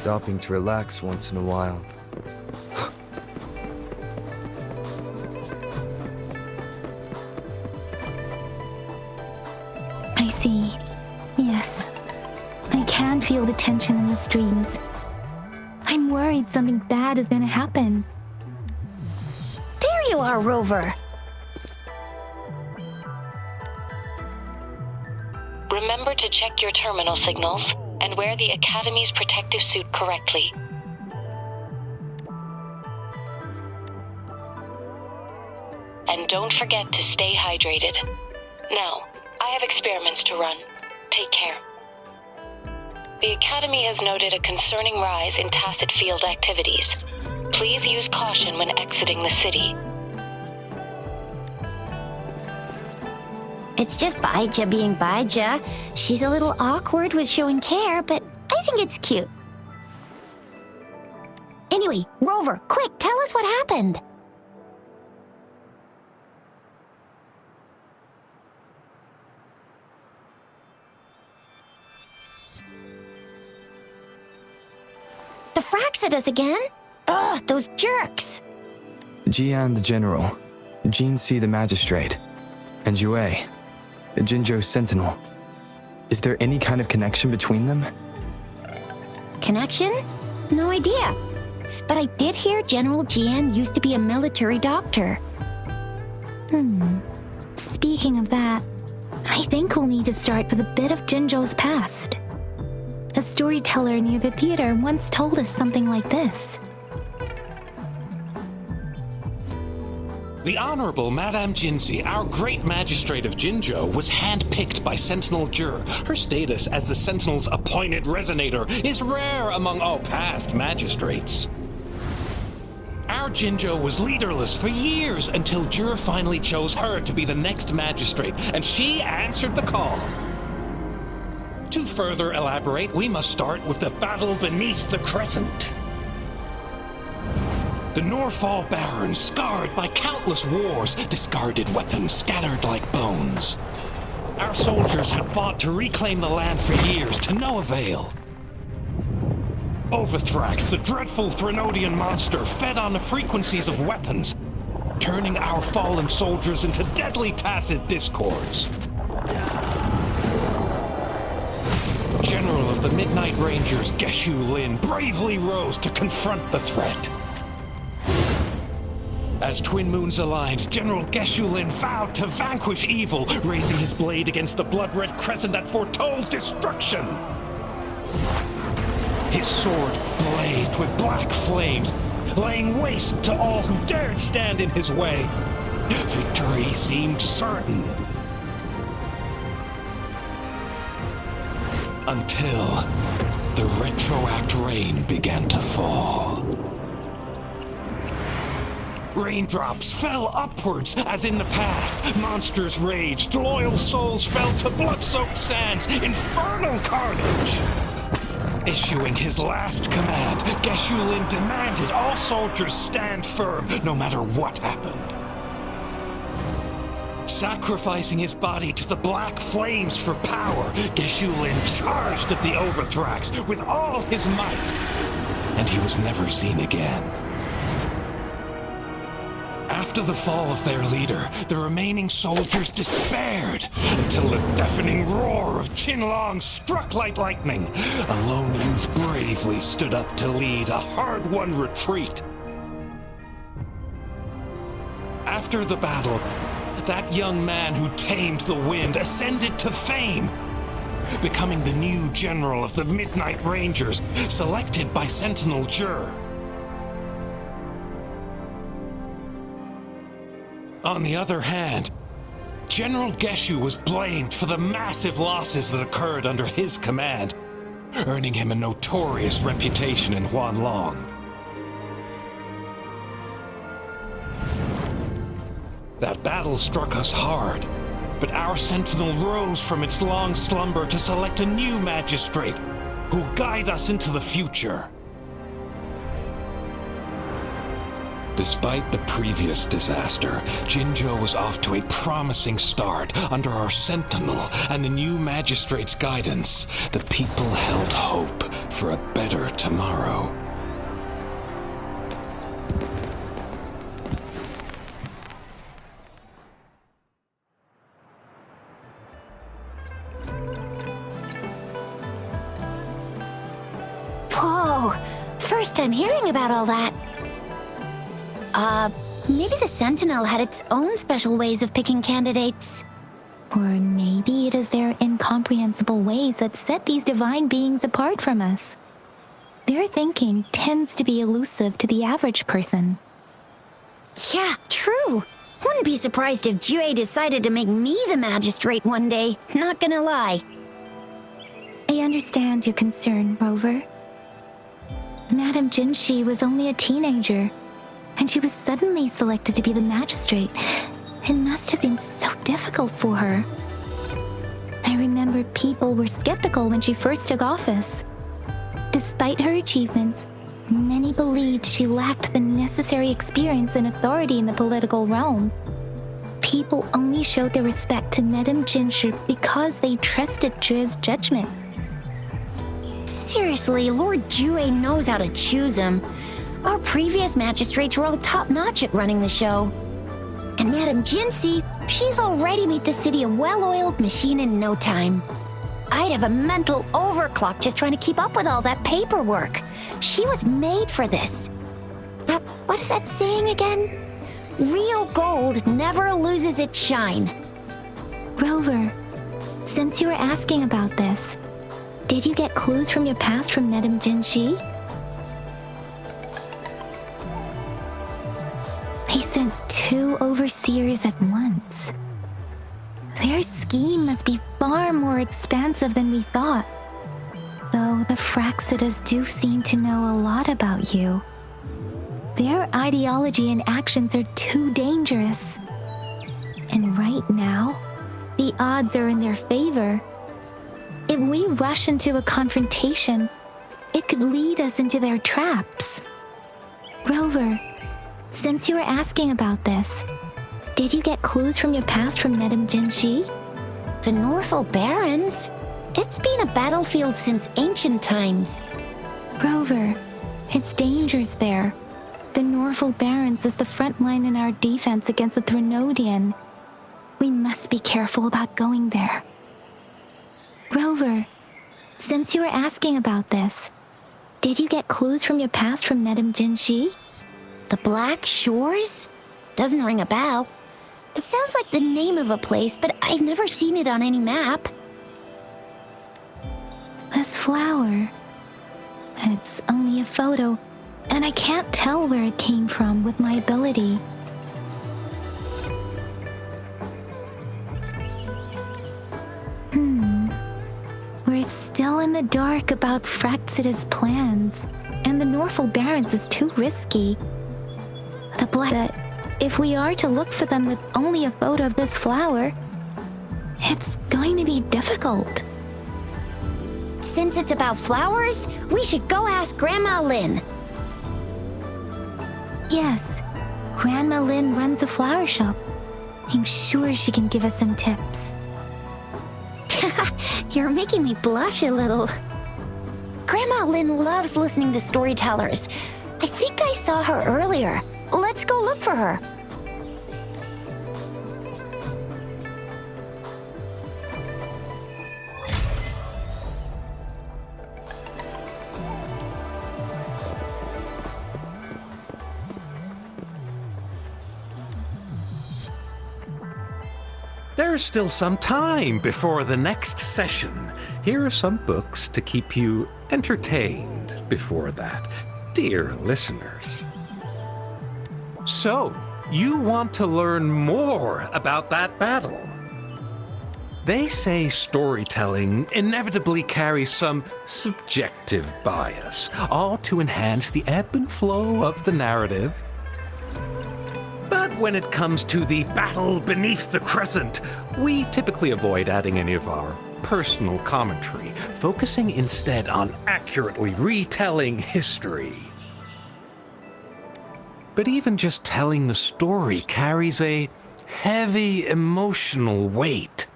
stopping to relax once in a while. I see. Yes. I can feel the tension in the streams. I'm worried something bad is gonna happen. There you are, Rover! Remember to check your terminal signals and wear the Academy's protective suit correctly. And don't forget to stay hydrated. Now, I have experiments to run. Take care. The Academy has noted a concerning rise in tacit field activities. Please use caution when exiting the city. It's just Baija being Baija. She's a little awkward with showing care, but I think it's cute. Anyway, Rover, quick, tell us what happened. The Frax at us again? Ugh, those jerks! Jian the General, Jinzhou the Magistrate, and Yue, the Jinzhou Sentinel. Is there any kind of connection between them? Connection? No idea. But I did hear General Jian used to be a military doctor. Speaking of that, I think we'll need to start with a bit of Jinzhou's past. A storyteller near the theater once told us something like this. The Honorable Madame Jinzhou, our great magistrate of Jinzhou, was handpicked by Sentinel Jur. Her status as the Sentinel's appointed resonator is rare among all past magistrates. Our Jinzhou was leaderless for years until Jur finally chose her to be the next magistrate, and she answered the call. To further elaborate, we must start with the battle beneath the Crescent. The Norfall Barons, scarred by countless wars, discarded weapons scattered like bones. Our soldiers had fought to reclaim the land for years, to no avail. Overthrax, the dreadful Threnodian monster, fed on the frequencies of weapons, turning our fallen soldiers into deadly tacit discords. General of the Midnight Rangers, Geshu Lin, bravely rose to confront the threat. As Twin Moons aligned, General Geshu Lin vowed to vanquish evil, raising his blade against the blood-red crescent that foretold destruction. His sword blazed with black flames, laying waste to all who dared stand in his way. Victory seemed certain. Until the retroact rain began to fall. Raindrops fell upwards as in the past. Monsters raged, loyal souls fell to blood-soaked sands, infernal carnage. Issuing his last command, Geshu Lin demanded all soldiers stand firm no matter what happened. Sacrificing his body to the black flames for power, Geshu Lin charged at the Overthrax with all his might, and he was never seen again. After the fall of their leader, the remaining soldiers despaired until the deafening roar of Qinlong struck like lightning. A lone youth bravely stood up to lead a hard-won retreat. After the battle, that young man who tamed the wind ascended to fame, becoming the new general of the Midnight Rangers, selected by Sentinel Jur. On the other hand, General Geshu was blamed for the massive losses that occurred under his command, earning him a notorious reputation in Huanglong. That battle struck us hard, but our sentinel rose from its long slumber to select a new magistrate who'll guide us into the future. Despite the previous disaster, Jinzhou was off to a promising start under our sentinel and the new magistrate's guidance. The people held hope for a better tomorrow. Whoa, first time hearing about all that. Maybe the Sentinel had its own special ways of picking candidates. Or maybe it is their incomprehensible ways that set these divine beings apart from us. Their thinking tends to be elusive to the average person. Yeah, true. Wouldn't be surprised if Jue decided to make me the magistrate one day, not gonna lie. I understand your concern, Rover. Madame Jinzhou was only a teenager, and she was suddenly selected to be the magistrate. It must have been so difficult for her. I remember people were skeptical when she first took office. Despite her achievements, many believed she lacked the necessary experience and authority in the political realm. People only showed their respect to Madame Jinzhou because they trusted Jue's judgment. Seriously, Lord Jue knows how to choose him. Our previous magistrates were all top-notch at running the show. And Madame Jinzhou, she's already made the city a well-oiled machine in no time. I'd have a mental overclock just trying to keep up with all that paperwork. She was made for this. Now, what is that saying again? Real gold never loses its shine. Rover, since you were asking about this, did you get clues from your past from Madame Jinzhou? They sent 2 overseers at once. Their scheme must be far more expansive than we thought. Though the Fraxitas do seem to know a lot about you. Their ideology and actions are too dangerous. And right now, the odds are in their favor. If we rush into a confrontation, it could lead us into their traps. Rover, since you were asking about this, did you get clues from your past from Madame Jinzhou? The Norfolk Barrens? It's been a battlefield since ancient times. Rover, it's dangerous there. The Norfolk Barrens is the front line in our defense against the Threnodian. We must be careful about going there. Rover, since you were asking about this, did you get clues from your past from Madame Jinzhou? The Black Shores? Doesn't ring a bell. It sounds like the name of a place, but I've never seen it on any map. This flower. It's only a photo, and I can't tell where it came from with my ability. We're still in the dark about Fraxitas' plans, and the Norfolk Barrens is too risky. But if we are to look for them with only a photo of this flower, it's going to be difficult. Since it's about flowers, we should go ask Grandma Lin. Yes, Grandma Lin runs a flower shop. I'm sure she can give us some tips. You're making me blush a little. Grandma Lin loves listening to storytellers. I think I saw her earlier. Let's go look for her. There's still some time before the next session. Here are some books to keep you entertained before that, dear listeners. So, you want to learn more about that battle? They say storytelling inevitably carries some subjective bias, all to enhance the ebb and flow of the narrative. But when it comes to the battle beneath the crescent, we typically avoid adding any of our personal commentary, focusing instead on accurately retelling history. But even just telling the story carries a heavy emotional weight.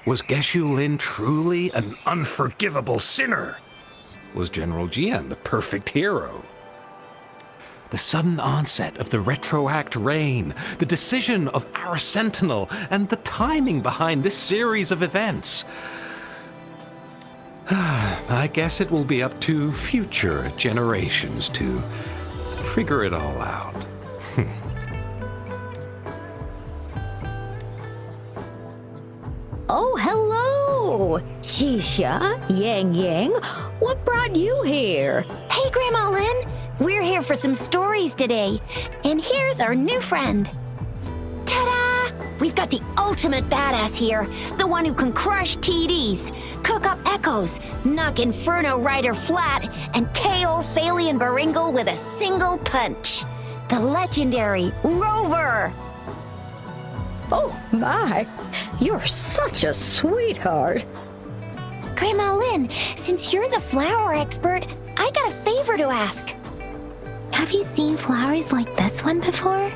Was Geshu Lin truly an unforgivable sinner? was General Jian the perfect hero? The sudden onset of the retroact rain, the decision of our sentinel, and the timing behind this series of events. I guess it will be up to future generations to figure it all out. Oh, hello! Shisha, Yang Yang, what brought you here? Hey, Grandma Lynn! We're here for some stories today. And here's our new friend. Ta-da! We've got the ultimate badass here. The one who can crush TDs, cook up echoes, knock Inferno Rider flat, and KO Phalian Baringle with a single punch. The legendary Rover! Oh, my, you're such a sweetheart. Grandma Lynn, since you're the flower expert, I got a favor to ask. Have you seen flowers like this one before?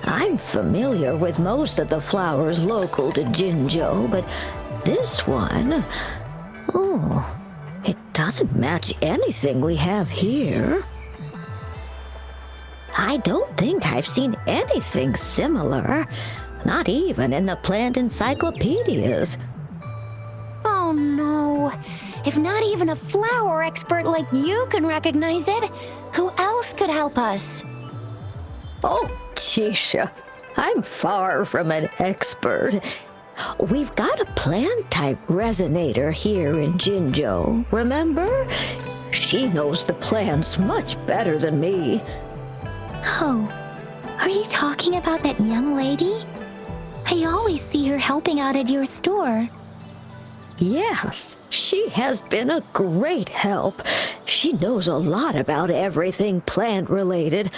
I'm familiar with most of the flowers local to Jinzhou, but this one, it doesn't match anything we have here. I don't think I've seen anything similar, not even in the plant encyclopedias. Oh no. If not even a flower expert like you can recognize it, who else could help us? Oh, Chisha, I'm far from an expert. We've got a plant-type resonator here in Jinzhou, remember? She knows the plants much better than me. Oh, are you talking about that young lady? I always see her helping out at your store. Yes, she has been a great help. She knows a lot about everything plant-related.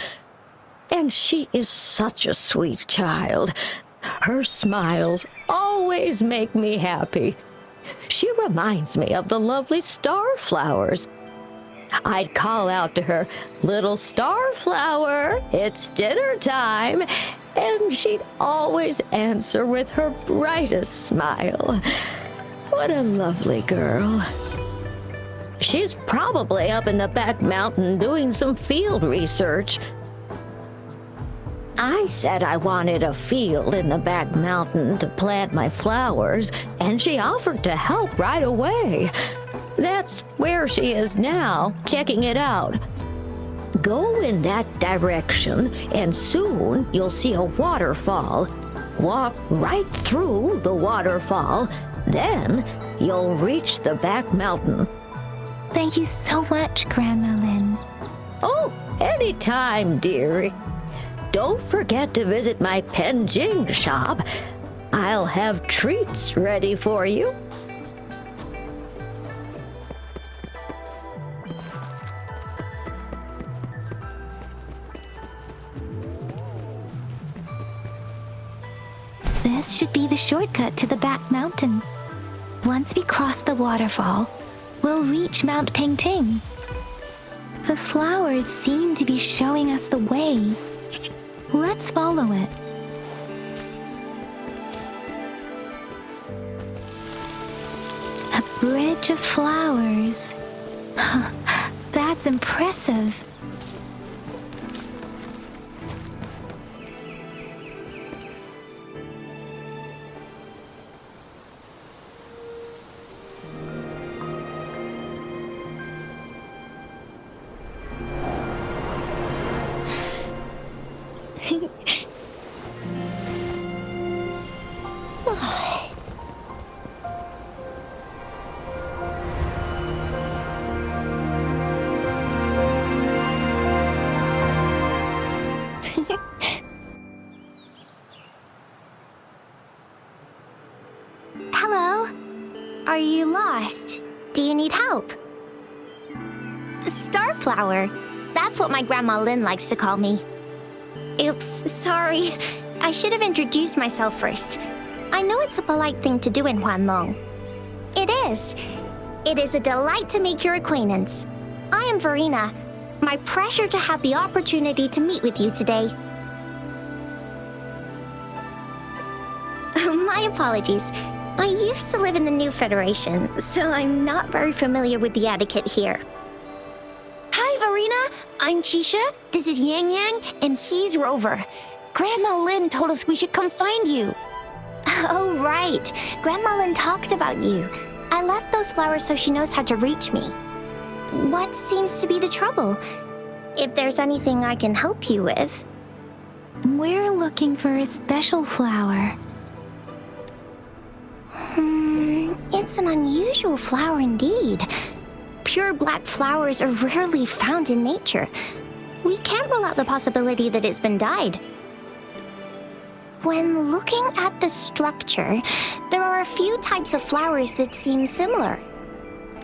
And she is such a sweet child. Her smiles always make me happy. She reminds me of the lovely starflowers. I'd call out to her, "Little starflower, it's dinner time," and she'd always answer with her brightest smile. What a lovely girl. She's probably up in the back mountain doing some field research. I said I wanted a field in the back mountain to plant my flowers, and she offered to help right away. That's where she is now, checking it out. Go in that direction, and soon you'll see a waterfall. Walk right through the waterfall, then you'll reach the back mountain. Thank you so much, Grandma Lynn. Oh, anytime, dearie. Don't forget to visit my Penjing shop. I'll have treats ready for you. This should be the shortcut to the back mountain. Once we cross the waterfall, we'll reach Mount Pingting. The flowers seem to be showing us the way. Let's follow it. A bridge of flowers. That's impressive. Hello? Are you lost? Do you need help? Starflower. That's what my Grandma Lynn likes to call me. Oops, sorry. I should have introduced myself first. I know it's a polite thing to do in Huanglong. It is. It is a delight to make your acquaintance. I am Verena. My pleasure to have the opportunity to meet with you today. My apologies. I used to live in the New Federation, so I'm not very familiar with the etiquette here. Hi, Verena. I'm Chisha. This is Yang Yang, and he's Rover. Grandma Lynn told us we should come find you. Oh, right. Grandma Lynn talked about you. I left those flowers so she knows how to reach me. What seems to be the trouble? If there's anything I can help you with. We're looking for a special flower. It's an unusual flower indeed. Pure black flowers are rarely found in nature. We can't rule out the possibility that it's been dyed. When looking at the structure, there are a few types of flowers that seem similar.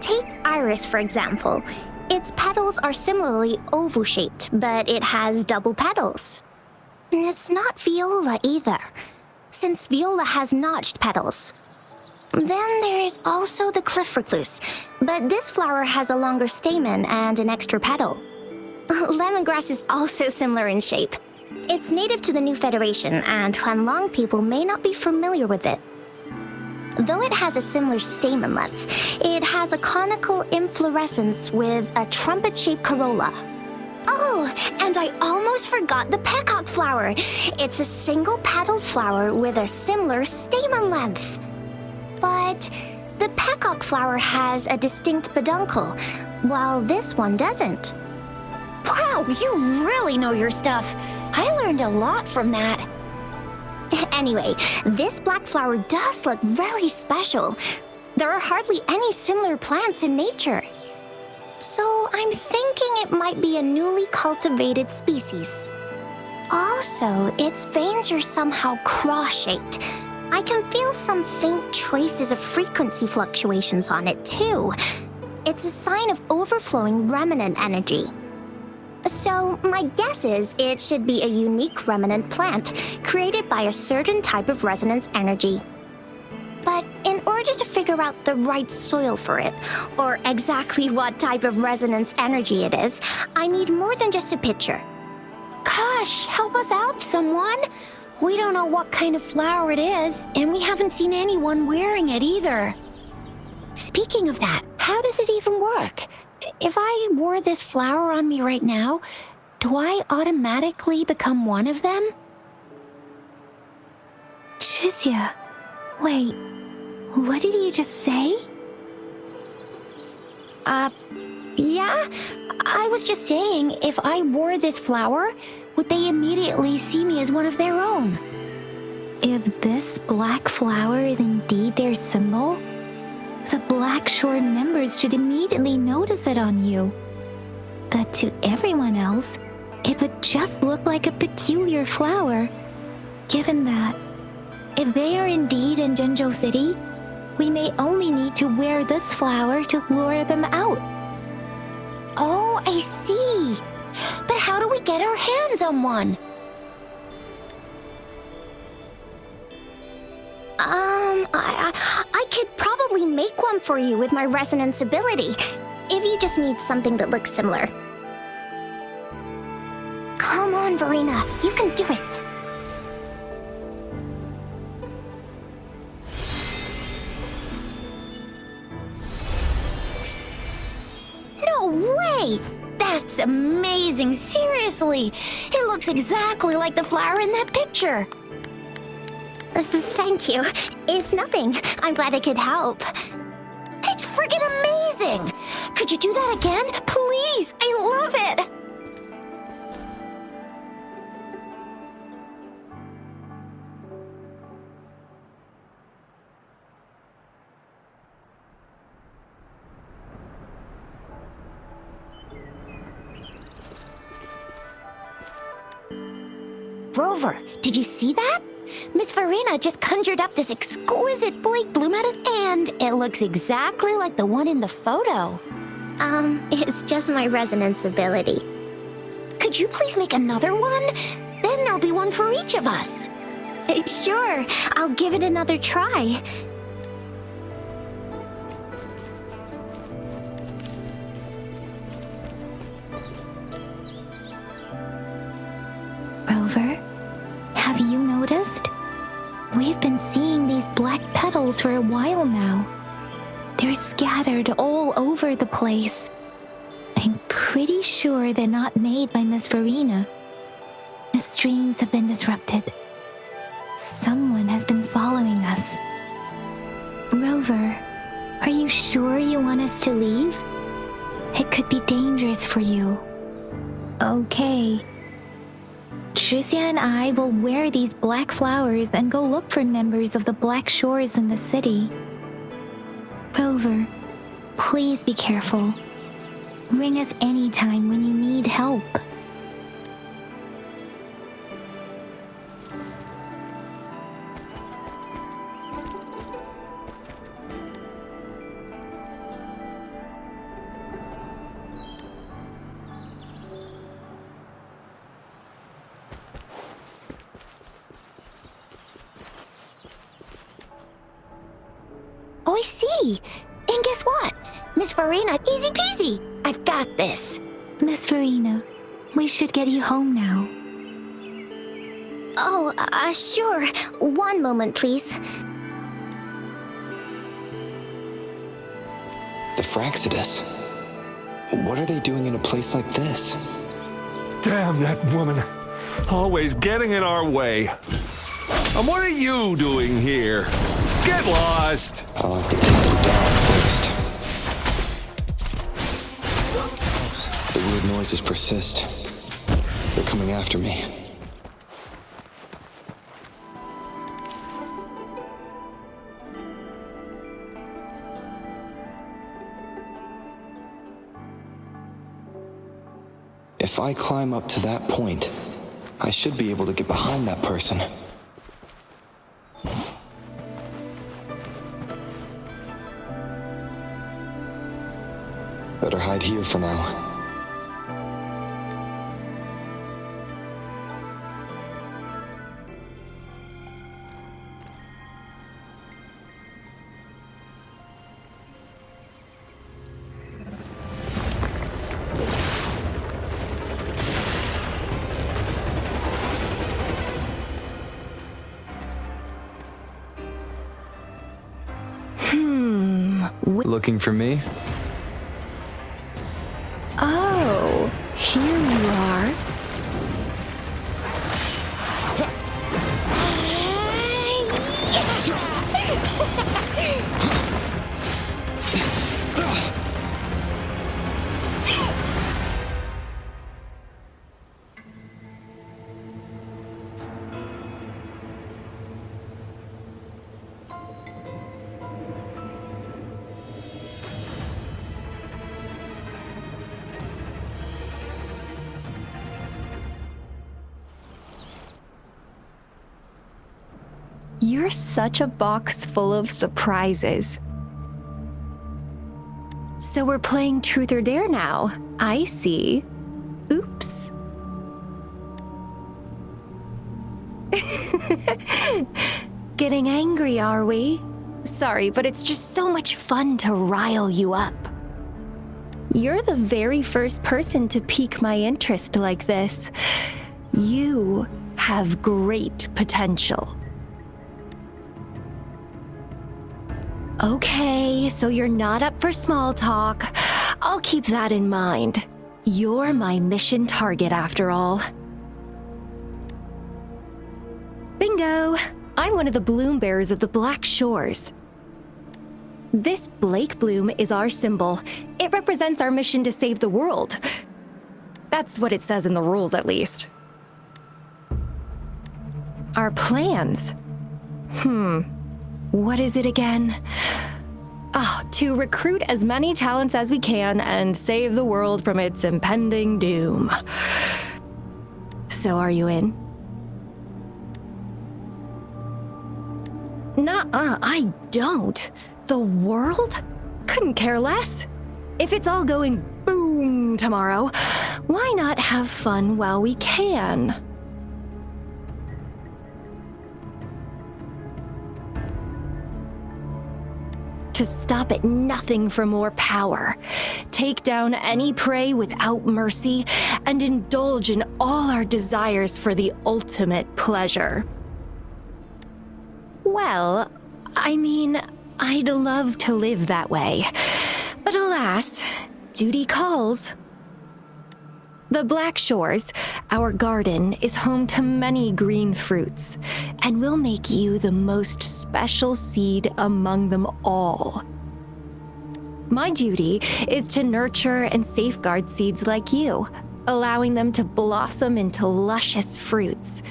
Take iris, for example. Its petals are similarly oval-shaped, but it has double petals. And it's not viola either, since viola has notched petals. Then there is also the cliff recluse, but this flower has a longer stamen and an extra petal. Lemongrass is also similar in shape. It's native to the New Federation, and Huanglong people may not be familiar with it. Though it has a similar stamen length, it has a conical inflorescence with a trumpet-shaped corolla. Oh, and I almost forgot the peacock flower. It's a single-petaled flower with a similar stamen length. But the peacock flower has a distinct peduncle, while this one doesn't. Wow, you really know your stuff. I learned a lot from that. Anyway, this black flower does look very special. There are hardly any similar plants in nature. So I'm thinking it might be a newly cultivated species. Also, its veins are somehow cross-shaped. I can feel some faint traces of frequency fluctuations on it, too. It's a sign of overflowing remnant energy. So, my guess is it should be a unique remnant plant created by a certain type of resonance energy. But in order to figure out the right soil for it, or exactly what type of resonance energy it is, I need more than just a picture. Gosh, help us out, someone. We don't know what kind of flower it is, and we haven't seen anyone wearing it either. Speaking of that, how does it even work? If I wore this flower on me right now, do I automatically become one of them? Chizia, wait, what did you just say? Yeah? I was just saying, if I wore this flower, would they immediately see me as one of their own? If this black flower is indeed their symbol, the Black Shore members should immediately notice it on you. But to everyone else, it would just look like a peculiar flower. Given that, if they are indeed in Jinzhou City, we may only need to wear this flower to lure them out. Oh, I see. But how do we get our hands on one? I could probably make one for you with my resonance ability, if you just need something that looks similar. Come on, Verena, you can do it. No way! That's amazing, seriously! It looks exactly like the flower in that picture. Thank you. It's nothing. I'm glad I could help. It's friggin' amazing! Could you do that again? Please! I love it! Rover, did you see that? Miss Verena just conjured up this exquisite Blake bloom out of, and it looks exactly like the one in the photo. It's just my resonance ability. Could you please make another one? Then there'll be one for each of us. Sure, I'll give it another try. Rover, have you noticed? We've been seeing these these black petals for a while now. They're scattered all over the place. I'm pretty sure they're not made by Miss Verena. The streams have been disrupted. Someone has been following us. Rover, are you sure you want us to leave? It could be dangerous for you. Okay. Tricia and I will wear these black flowers and go look for members of the Black Shores in the city. Rover, please be careful. Ring us anytime when you need help. Oh, I see. And guess what? Miss Verena, easy peasy. I've got this. Miss Verena, we should get you home now. Oh, sure. One moment, please. The Fraxidus. What are they doing in a place like this? Damn that woman. Always getting in our way. And what are you doing here? Get lost! I'll have to take them down first. The weird noises persist. They're coming after me. If I climb up to that point, I should be able to get behind that person. Better hide here for now. Looking for me? Oh, here you are. You're such a box full of surprises. So we're playing Truth or Dare now. I see. Oops. Getting angry, are we? Sorry, but it's just so much fun to rile you up. You're the very first person to pique my interest like this. You have great potential. Okay, so you're not up for small talk. I'll keep that in mind. You're my mission target after all. Bingo! I'm one of the bloom bearers of the Black Shores. This Blake bloom is our symbol. It represents our mission to save the world. That's what it says in the rules, at least. Our plans? What is it again? To recruit as many talents as we can and save the world from its impending doom. So are you in? Nuh-uh, I don't. The world? Couldn't care less. If it's all going boom tomorrow, why not have fun while we can? To stop at nothing for more power, take down any prey without mercy, and indulge in all our desires for the ultimate pleasure. Well, I mean, I'd love to live that way. But alas, duty calls. The Black Shores, our garden, is home to many green fruits, and will make you the most special seed among them all. My duty is to nurture and safeguard seeds like you, allowing them to blossom into luscious fruits.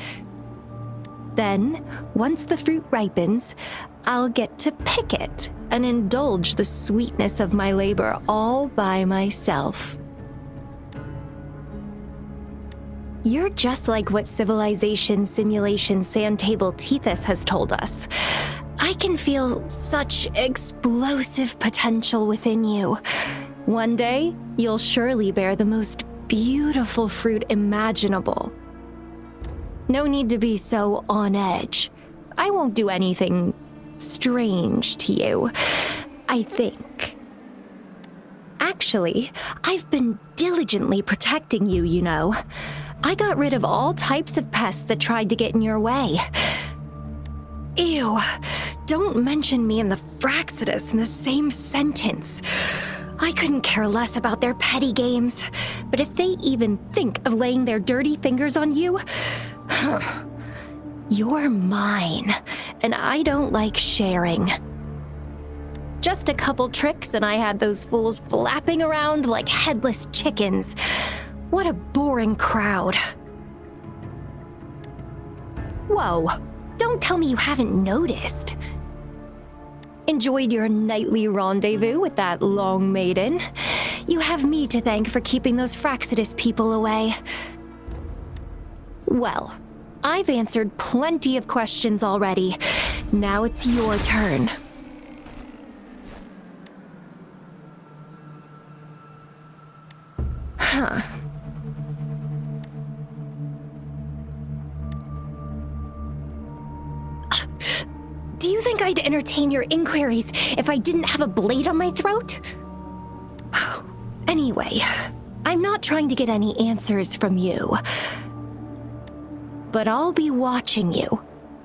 Then, once the fruit ripens, I'll get to pick it and indulge the sweetness of my labor all by myself. You're just like what Civilization Simulation Sandtable Tethys has told us. I can feel such explosive potential within you. One day, you'll surely bear the most beautiful fruit imaginable. No need to be so on edge. I won't do anything strange to you, I think. Actually, I've been diligently protecting you, you know. I got rid of all types of pests that tried to get in your way. Ew, don't mention me and the Fraxitus in the same sentence. I couldn't care less about their petty games, but if they even think of laying their dirty fingers on you, you're mine, and I don't like sharing. Just a couple tricks and I had those fools flapping around like headless chickens. What a boring crowd. Whoa, don't tell me you haven't noticed. Enjoyed your nightly rendezvous with that long maiden. You have me to thank for keeping those Fraxitus people away. Well, I've answered plenty of questions already. Now it's your turn. Huh. Do you think I'd entertain your inquiries if I didn't have a blade on my throat? Anyway, I'm not trying to get any answers from you. But I'll be watching you.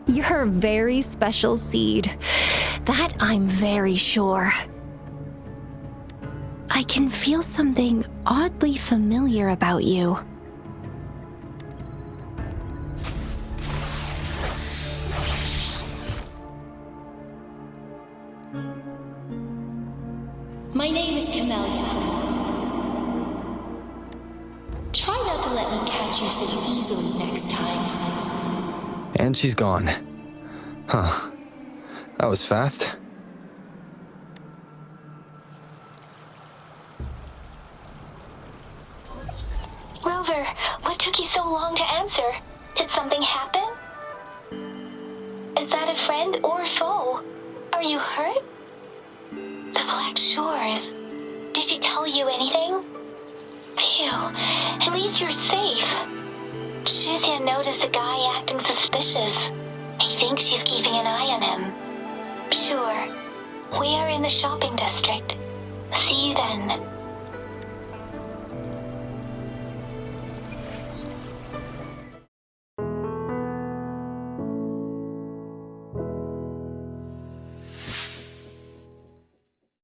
You're a very special seed. That I'm very sure. I can feel something oddly familiar about you. My name is Camellya. Try not to let me catch you so easily next time. And she's gone. Huh. That was fast. Rover, what took you so long to answer? Did something happen? Is that a friend or a foe? Are you hurt? The Black Shores. Did she tell you anything? Phew, at least you're safe. Shuzia noticed a guy acting suspicious. I think she's keeping an eye on him. Sure, we are in the shopping district. See you then.